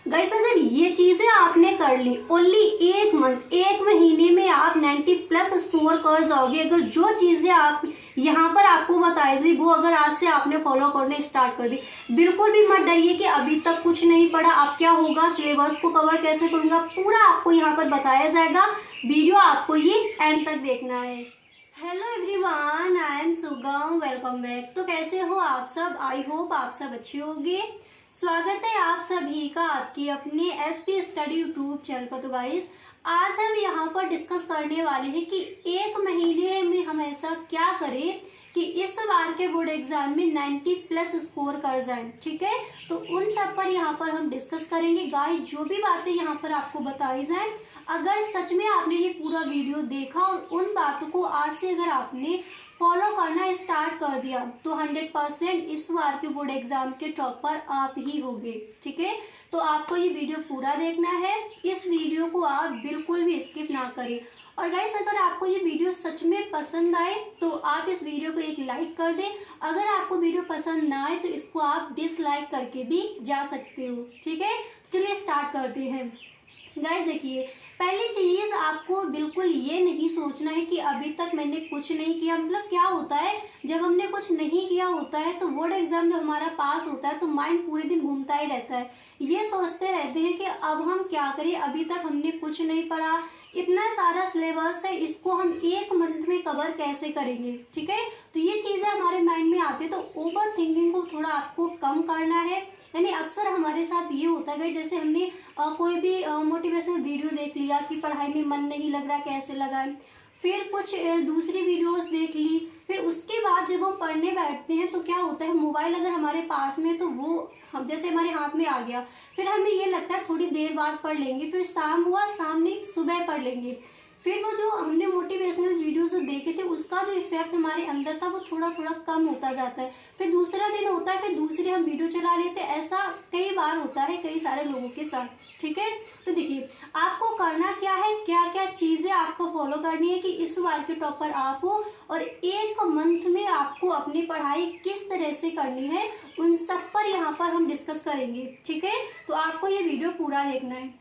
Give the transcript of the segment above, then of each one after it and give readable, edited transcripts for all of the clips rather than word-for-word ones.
Guys अगर ये चीजें आपने कर ली, ओनली एक मंथ, एक महीने में आप 90+ स्कोर कर जाओगे। अगर जो चीजें आप यहाँ पर आपको बताई थी वो अगर आज से आपने फॉलो करने स्टार्ट कर दी, बिल्कुल भी मत डरिए कि अभी तक कुछ नहीं पढ़ा, अब क्या होगा, सिलेबस को कवर कैसे करूंगा, पूरा आपको यहाँ पर बताया जाएगा। वीडियो आपको ये एंड तक देखना है। हेलो एवरीवन, आई एम सुगम, वेलकम बैक। तो कैसे हो आप सब? आई होप आप सब अच्छे होंगे। स्वागत है आप सभी का आपकी अपने एसपी स्टडी यूट्यूब चैनल पर। तो गाइस आज हम यहाँ पर डिस्कस करने वाले हैं कि एक महीने में हम ऐसा क्या करें कि इस बार के बोर्ड एग्जाम में 90+ स्कोर कर जाएं। ठीक है, तो उन सब पर यहाँ पर हम डिस्कस करेंगे। गाइस जो भी बातें यहाँ पर आपको बताई जाएं, अगर सच में आपने ये पूरा वीडियो देखा और उन बातों को आज से अगर आपने फॉलो करना स्टार्ट कर दिया तो 100% इस बार के बोर्ड एग्जाम के टॉपर आप ही होंगे। ठीक है, तो आपको ये वीडियो पूरा देखना है, इस वीडियो को आप बिल्कुल भी स्किप ना करें। और गाइस अगर आपको ये वीडियो सच में पसंद आए तो आप इस वीडियो को एक लाइक कर दें। अगर आपको वीडियो पसंद ना आए तो इसको आप डिसलाइक करके भी जा सकते हो। ठीक है, चलिए स्टार्ट करते हैं। गाइस देखिए, पहली चीज आपको बिल्कुल ये नहीं सोचना है कि अभी तक मैंने कुछ नहीं किया। मतलब क्या होता है, जब हमने कुछ नहीं किया होता है तो बोर्ड एग्जाम जब हमारा पास होता है तो माइंड पूरे दिन घूमता ही रहता है। ये सोचते रहते हैं कि अब हम क्या करें, अभी तक हमने कुछ नहीं पढ़ा, इतना सारा सिलेबस है, इसको हम एक मंथ में कवर कैसे करेंगे। ठीक है, तो ये चीजें हमारे माइंड में आती है। तो ओवर थिंकिंग को थोड़ा आपको कम करना है। यानी अक्सर हमारे साथ ये होता है, जैसे हमने कोई भी मोटिवेशनल वीडियो देख लिया कि पढ़ाई में मन नहीं लग रहा, कैसे लगाएं, फिर कुछ दूसरी वीडियोस देख ली, फिर उसके बाद जब हम पढ़ने बैठते हैं तो क्या होता है, मोबाइल अगर हमारे पास में तो वो हम जैसे हमारे हाथ में आ गया, फिर हमें ये लगता है थोड़ी देर बाद पढ़ लेंगे, फिर शाम हुआ, शाम नहीं सुबह पढ़ लेंगे। फिर वो जो हमने मोटिवेशनल वीडियोस जो देखे थे उसका जो इफेक्ट हमारे अंदर था वो थोड़ा थोड़ा कम होता जाता है। फिर दूसरा दिन होता है, फिर दूसरे हम वीडियो चला लेते हैं। ऐसा कई बार होता है कई सारे लोगों के साथ। ठीक है, तो देखिए आपको करना क्या है, क्या क्या चीजें आपको फॉलो करनी है कि इस बार के टॉपर आप हो, और एक मंथ में आपको अपनी पढ़ाई किस तरह से करनी है उन सब पर यहाँ पर हम डिस्कस करेंगे। ठीक है, तो आपको ये वीडियो पूरा देखना है।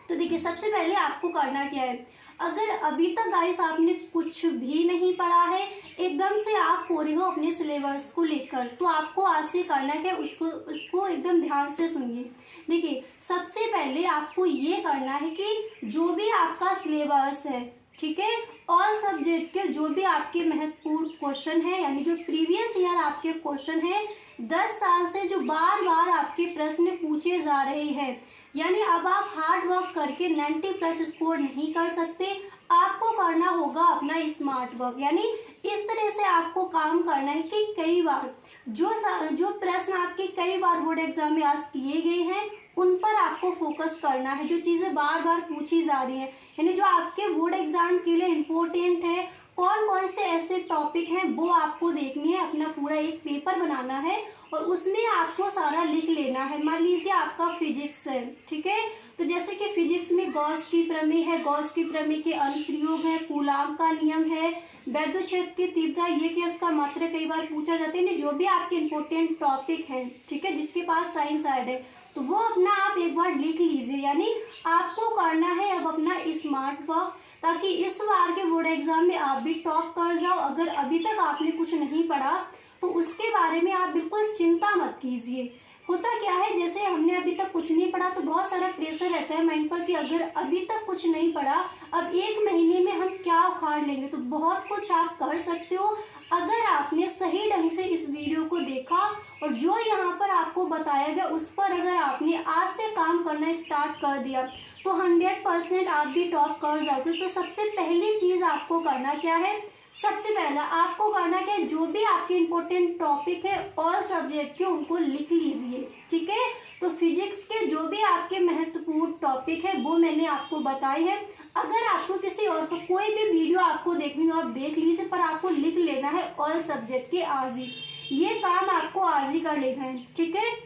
तो देखिए सबसे पहले आपको करना क्या है, अगर अभी तक गाइस आपने कुछ भी नहीं पढ़ा है, एकदम से आप हो रहे हो अपने सिलेबस को लेकर, तो आपको आज से करना क्या है उसको एकदम ध्यान से सुनिए। देखिए सबसे पहले आपको ये करना है कि जो भी आपका सिलेबस है, ठीक है, ऑल सब्जेक्ट के जो भी आपके महत्वपूर्ण क्वेश्चन है, यानी जो प्रीवियस ईयर आपके क्वेश्चन है, 10 साल से जो बार बार आपके प्रश्न पूछे जा रहे हैं, यानी अब आप हार्ड वर्क करके 90+ स्कोर नहीं कर सकते, आपको करना होगा अपना स्मार्ट वर्क। यानी इस तरह से आपको काम करना है कि कई बार जो प्रश्न आपके कई बार बोर्ड एग्जाम में आज किए गए हैं उन पर आपको फोकस करना है, जो चीजें बार बार पूछी जा रही है, यानी जो आपके बोर्ड एग्जाम के लिए इम्पोर्टेंट है, कौन कौन से ऐसे टॉपिक हैं वो आपको देखनी है। अपना पूरा एक पेपर बनाना है और उसमें आपको सारा लिख लेना है। मान लीजिए आपका फिजिक्स है, ठीक है, तो जैसे कि फिजिक्स में गॉस की प्रमेय है, गॉस की प्रमेय के अनुप्रयोग है, कूलाम का नियम है, वैद्युत क्षेत्र की तीव्रता, ये कि उसका मात्रा कई बार पूछा जाता है। जो भी आपके इम्पोर्टेंट टॉपिक है, ठीक है, जिसके पास साइंस साइड है तो वो अपना आप एक बार लिख लीजिए। यानी आपको करना है अब अपना स्मार्ट वर्क, ताकि इस बार के बोर्ड एग्जाम में आप भी टॉप कर जाओ। अगर अभी तक आपने कुछ नहीं पढ़ा तो उसके बारे में आप बिल्कुल चिंता मत कीजिए। होता क्या है, जैसे हमने अभी तक कुछ नहीं पढ़ा तो बहुत सारा प्रेशर रहता है माइंड पर कि अगर अभी तक कुछ नहीं पढ़ा, अब एक महीने में हम क्या उखाड़ लेंगे। तो बहुत कुछ आप कर सकते हो अगर आपने सही ढंग से इस वीडियो को देखा और जो यहाँ पर आपको बताया गया उस पर अगर आपने आज से काम करना स्टार्ट कर दिया तो 100% आप भी टॉप कर जाओगे। तो सबसे पहली चीज आपको करना क्या है, सबसे पहला आपको करना क्या है, जो भी आपके इम्पोर्टेंट टॉपिक है ऑल सब्जेक्ट के उनको लिख लीजिए। ठीक है, तो फिजिक्स के जो भी आपके महत्वपूर्ण टॉपिक है वो मैंने आपको बताए हैं। अगर आपको किसी और को कोई भी वीडियो आपको देखनी हो आप देख लीजिए, पर आपको लिख लेना है ऑल सब्जेक्ट के आज ही, ये काम आपको आज ही कर लेना है। ठीक है,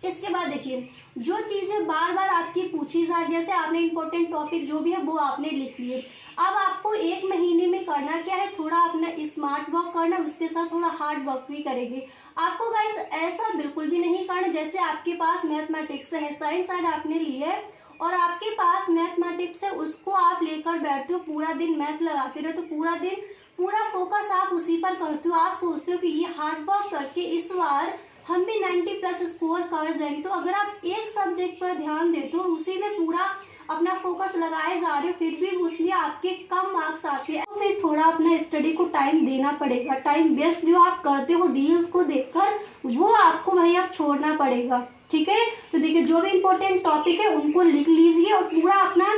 इसके बाद देखिए जो चीजें बार बार आपकी पूछी जा रही है, जैसे आपने इंपॉर्टेंट टॉपिक जो भी है वो आपने लिख लिए, अब आपको एक महीने में करना क्या है, थोड़ा अपना स्मार्ट वर्क करना, उसके साथ थोड़ा हार्ड वर्क भी करेंगे। आपको गाइस ऐसा बिल्कुल भी नहीं करना। जैसे आपके पास मैथमेटिक्स है, साइंस साइड आपने ली है और आपके पास मैथमेटिक्स है, उसको आप लेकर बैठते हो, पूरा दिन मैथ लगाते रहे, तो पूरा दिन पूरा फोकस आप उसी पर करते हो। आप सोचते हो कि ये हार्ड वर्क करके इस बार हम भी 90 प्लस स्कोर कर जाएंगे। तो अगर आप एक सब्जेक्ट पर ध्यान देते हो और उसी में पूरा अपना फोकस लगाए जा रहे हो, फिर भी उसमें आपके कम मार्क्स आते हैं, तो फिर थोड़ा अपना स्टडी को टाइम देना पड़ेगा। टाइम वेस्ट जो आप करते हो रील्स को देखकर, वो आपको भाई अब छोड़ना पड़ेगा, ठीक है। तो देखिए जो भी इम्पोर्टेंट टॉपिक है उनको लिख लीजिए और पूरा अपना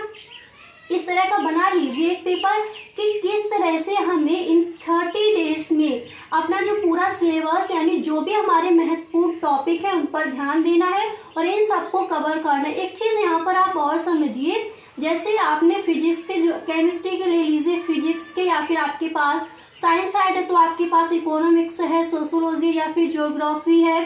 इस तरह का बना लीजिए एक पेपर कि किस तरह से हमें इन 30 डेज में अपना जो पूरा सिलेबस यानी जो भी हमारे महत्वपूर्ण टॉपिक है उन पर ध्यान देना है और इन सबको कवर करना है। एक चीज यहाँ पर आप और समझिए, जैसे आपने फिजिक्स के जो केमिस्ट्री के ले लीजिए, फिजिक्स के, या फिर आपके पास साइंस साइड है तो आपके पास इकोनॉमिक्स है, सोशोलॉजी या फिर ज्योग्राफी है।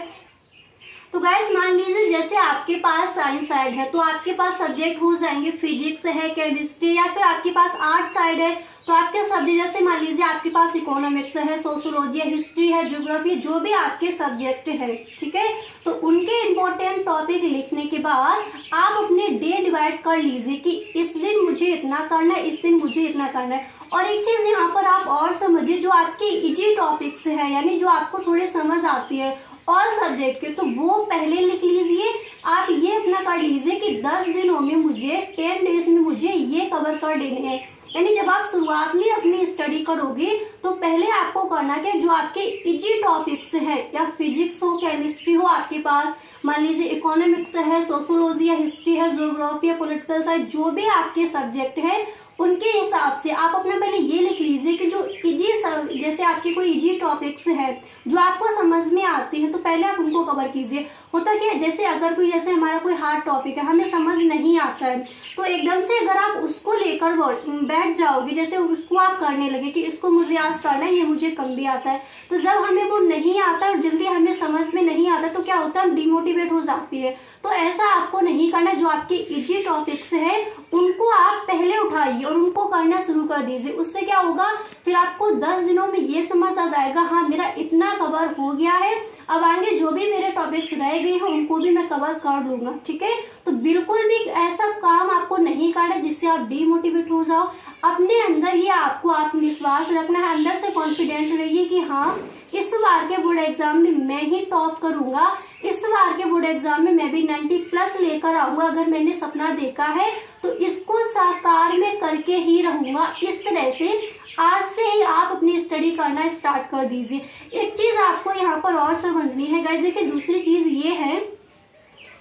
तो गाइस मान लीजिए जैसे आपके पास साइंस साइड है तो आपके पास सब्जेक्ट हो जाएंगे फिजिक्स है, केमिस्ट्री, या फिर आपके पास आर्ट साइड है तो आपके सब्जेक्ट, जैसे मान लीजिए आपके पास इकोनॉमिक्स है, सोशोलॉजी है, हिस्ट्री है, ज्योग्राफी, जो भी आपके सब्जेक्ट है, ठीक है। तो उनके इम्पोर्टेंट टॉपिक लिखने के बाद आप अपने डे डिवाइड कर लीजिए कि इस दिन मुझे इतना करना है, इस दिन मुझे इतना करना है। और एक चीज यहाँ पर आप और समझिए, जो आपके इजी टॉपिक्स है यानी जो आपको थोड़े समझ आती है और सब्जेक्ट के, तो वो पहले लिख लीजिए। आप ये अपना कर लीजिए कि 10 दिनों में मुझे 10 डेज में मुझे ये कवर कर देने हैं। यानी जब आप शुरुआत में अपनी स्टडी करोगे तो पहले आपको करना क्या, जो आपके इजी टॉपिक्स है, या फिजिक्स हो, केमिस्ट्री हो, आपके पास मान लीजिए इकोनॉमिक्स है, सोशोलॉजी या हिस्ट्री है, ज्योग्राफी या पॉलिटिकल साइंस, जो भी आपके सब्जेक्ट है उनके हिसाब से आप अपना पहले ये लिख लीजिए कि जो इजी जैसे आपके कोई इजी टॉपिक्स है जो आपको समझ में आती है तो पहले आप उनको कवर कीजिए। होता क्या है, जैसे अगर कोई, जैसे हमारा कोई हार्ड टॉपिक है हमें समझ नहीं आता है तो एकदम से अगर आप उसको लेकर बैठ जाओगे, जैसे उसको आप करने लगे कि इसको मुझे आज करना है, ये मुझे कम भी आता है, तो जब हमें वो नहीं आता और जल्दी हमें समझ में नहीं आता तो क्या होता है, हम डिमोटिवेट हो जाती है। तो ऐसा आपको नहीं करना। जो आपके इजी टॉपिक्स है उनको आप पहले उठाइए और उनको करना शुरू कर दीजिए। उससे क्या होगा, फिर आपको 10 दिनों में ये समझ आ जाएगा, हाँ मेरा इतना कवर हो गया है, अब आगे जो भी मेरे टॉपिक्स रह गए हैं उनको भी मैं कवर कर लूंगा, ठीक है। तो बिल्कुल भी ऐसा काम आपको नहीं करना जिससे आप डिमोटिवेट हो जाओ। अपने अंदर ये आपको आत्मविश्वास रखना है, अंदर से कॉन्फिडेंट रहिए कि हाँ इस बार के बोर्ड एग्जाम में मैं ही टॉप करूंगा, इस बार के बोर्ड एग्जाम में मैं भी 90 प्लस लेकर आऊंगा। अगर मैंने सपना देखा है तो इसको साकार में करके ही रहूंगा। इस तरह से आज से ही आप अपनी स्टडी करना स्टार्ट कर दीजिए। एक चीज आपको यहाँ पर और समझनी है गाइस, देखिए दूसरी चीज ये है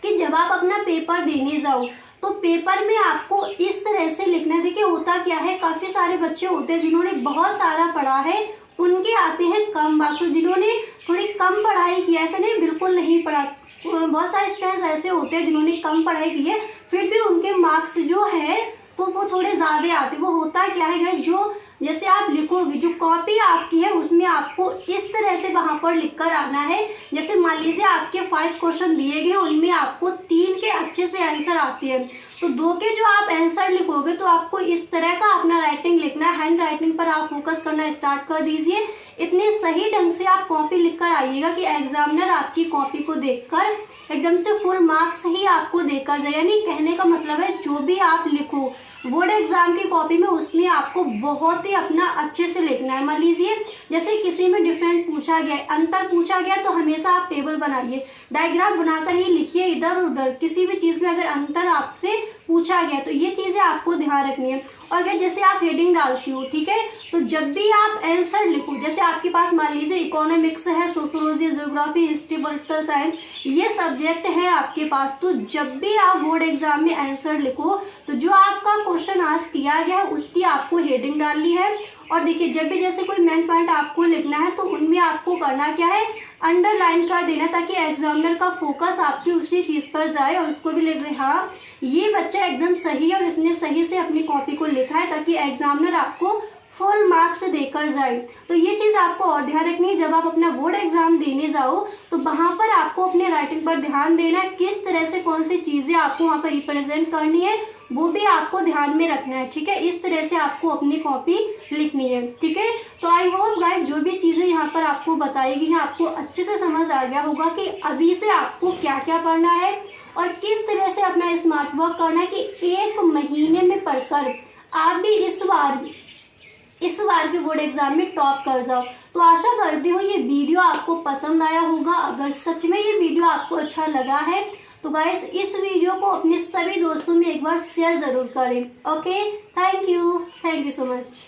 कि जब आप अपना पेपर देने जाओ तो पेपर में आपको इस तरह से लिखना है। देखिए होता क्या है, काफी सारे बच्चे होते हैं जिन्होंने बहुत सारा पढ़ा है, उनके आते हैं कम मार्क्स। जिन्होंने थोड़ी कम पढ़ाई की, ऐसे नहीं बिल्कुल नहीं पढ़ा, बहुत सारे स्टूडेंट्स ऐसे होते हैं जिन्होंने कम पढ़ाई की है फिर भी उनके मार्क्स जो है तो वो थोड़े ज्यादा आते। वो होता क्या है, जो जैसे आप लिखोगे, जो कॉपी आपकी है उसमें आपको इस तरह से वहां पर लिखकर आना है। जैसे मान लीजिए आपके 5 क्वेश्चन दिए गए, उनमें आपको 3 के अच्छे से आंसर आते हैं, तो 2 के जो आप आंसर लिखोगे तो आपको इस तरह का अपना राइटिंग लिखना है। हैंड राइटिंग पर आप फोकस करना स्टार्ट कर दीजिए। इतने सही ढंग से आप कॉपी लिखकर आइएगा कि एग्जामिनर आपकी कॉपी को देखकर एकदम से फुल मार्क्स ही आपको देकर जाए। यानी कहने का मतलब है जो भी आप लिखो बोर्ड एग्जाम की कॉपी में, उसमें आपको बहुत ही अपना अच्छे से लिखना है। मान लीजिए जैसे किसी में डिफरेंट पूछा गया, अंतर पूछा गया, तो हमेशा आप टेबल बनाइए, डायग्राम बनाकर ही लिखिए इधर उधर। किसी भी चीज में अगर अंतर आपसे पूछा गया तो ये चीजें आपको ध्यान रखनी है। और अगर जैसे आप हेडिंग डालती हो, ठीक है, तो जब भी आप आंसर लिखो, जैसे आपके पास मान लीजिए इकोनॉमिक्स है, sociology, geography, history, political science, ये सब्जेक्ट है आपके पास, तो जब भी आप बोर्ड एग्जाम में आंसर लिखो तो जो आपका क्वेश्चन आज किया गया है उसकी आपको हेडिंग डालनी है। और देखिए जब भी जैसे कोई मेन पॉइंट आपको लिखना है तो उनमें आपको करना क्या है, अंडरलाइन कर देना, ताकि एग्जामिनर का फोकस आपकी उसी चीज पर जाए और उसको भी लगे हाँ ये बच्चा एकदम सही है और इसने सही से अपनी कॉपी को लिखा है, ताकि एग्जामिनर आपको फुल मार्क्स देकर जाए। तो ये चीज आपको और ध्यान रखनी है। जब आप अपना बोर्ड एग्जाम देने जाओ तो वहां पर आपको अपने राइटिंग पर ध्यान देना है, किस तरह से कौन सी चीजें आपको वहां पर रिप्रेजेंट करनी है वो भी आपको ध्यान में रखना है, ठीक है। इस तरह से आपको अपनी कॉपी लिखनी है, ठीक है। तो आई होप गाइस जो भी चीज़ें यहाँ पर आपको बताई गई हैं आपको अच्छे से समझ आ गया होगा कि अभी से आपको क्या क्या पढ़ना है और किस तरह से अपना स्मार्ट वर्क करना है कि 1 महीने में पढ़कर आप भी इस बार के बोर्ड एग्जाम में टॉप कर जाओ। तो आशा करती हूँ ये वीडियो आपको पसंद आया होगा। अगर सच में ये वीडियो आपको अच्छा लगा है तो गाइस इस वीडियो को अपने सभी दोस्तों में एक बार शेयर जरूर करें। Okay, thank you so much.